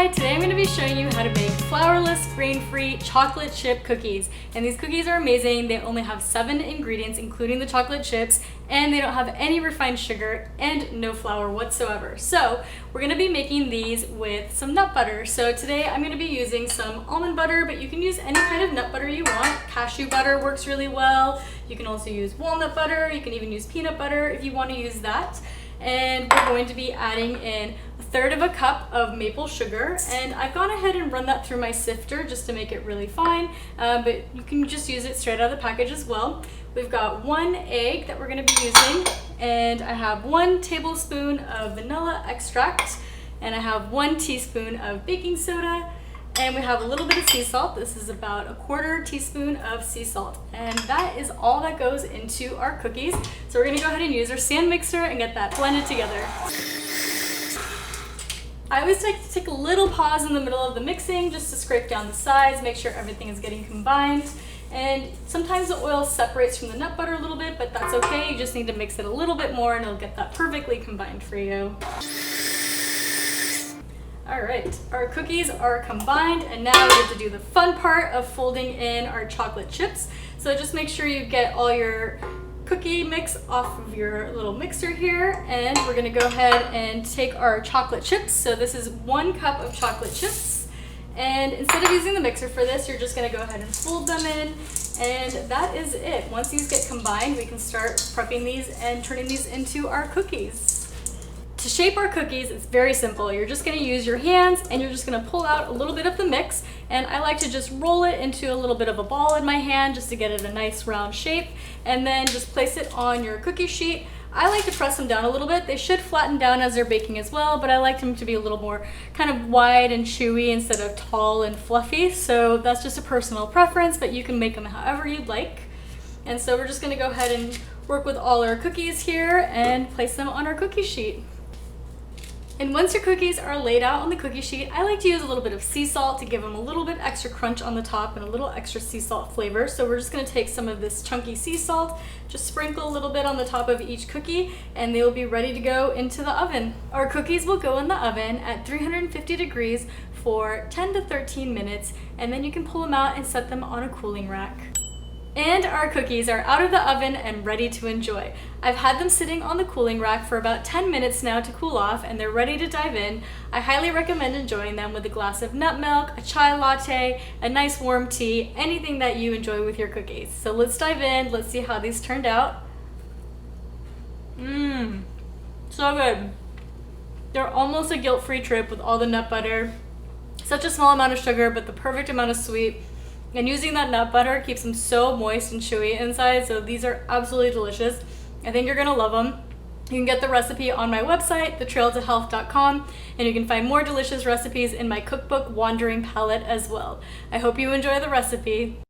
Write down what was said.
Hi, today I'm going to be showing you how to make flourless, grain-free chocolate chip cookies. And these cookies are amazing. They only have 7 ingredients, including the chocolate chips, and they don't have any refined sugar and no flour whatsoever. So we're going to be making these with some nut butter. So today I'm going to be using some almond butter, but you can use any kind of nut butter you want. Cashew butter works really well. You can also use walnut butter. You can even use peanut butter if you want to use that. And we're going to be adding in 1/3 cup of maple sugar, and I've gone ahead and run that through my sifter just to make it really fine, but you can just use it straight out of the package as well. We've got 1 egg that we're going to be using, and I have 1 tablespoon of vanilla extract, and I have 1 teaspoon of baking soda, and we have a little bit of sea salt. This is about 1/4 teaspoon of sea salt, and that is all that goes into our cookies. So we're going to go ahead and use our stand mixer and get that blended together. I always like to take a little pause in the middle of the mixing just to scrape down the sides, make sure everything is getting combined. And sometimes the oil separates from the nut butter a little bit, but that's okay. You just need to mix it a little bit more and it'll get that perfectly combined for you. All right, our cookies are combined, and now we have to do the fun part of folding in our chocolate chips. So just make sure you get all your cookie mix off of your little mixer here, and we're gonna go ahead and take our chocolate chips. So this is 1 cup of chocolate chips, and instead of using the mixer for this, you're just gonna go ahead and fold them in, and that is it. Once these get combined, we can start prepping these and turning these into our cookies. To shape our cookies, it's very simple. You're just gonna use your hands and you're just gonna pull out a little bit of the mix, and I like to just roll it into a little bit of a ball in my hand just to get it a nice round shape, and then just place it on your cookie sheet. I like to press them down a little bit. They should flatten down as they're baking as well, but I like them to be a little more kind of wide and chewy instead of tall and fluffy. So that's just a personal preference, but you can make them however you'd like. And so we're just gonna go ahead and work with all our cookies here and place them on our cookie sheet. And once your cookies are laid out on the cookie sheet, I like to use a little bit of sea salt to give them a little bit extra crunch on the top and a little extra sea salt flavor. So we're just gonna take some of this chunky sea salt, just sprinkle a little bit on the top of each cookie, and they will be ready to go into the oven. Our cookies will go in the oven at 350 degrees for 10 to 13 minutes, and then you can pull them out and set them on a cooling rack. And our cookies are out of the oven and ready to enjoy. I've had them sitting on the cooling rack for about 10 minutes now to cool off, and they're ready to dive in. I highly recommend enjoying them with a glass of nut milk, a chai latte, a nice warm tea, anything that you enjoy with your cookies. So let's dive in, let's see how these turned out. So good. They're almost a guilt-free trip with all the nut butter. Such a small amount of sugar, but the perfect amount of sweet. And using that nut butter keeps them so moist and chewy inside, so these are absolutely delicious. I think you're gonna love them. You can get the recipe on my website, thetrailtohealth.com, and you can find more delicious recipes in my cookbook, Wandering Palette, as well. I hope you enjoy the recipe.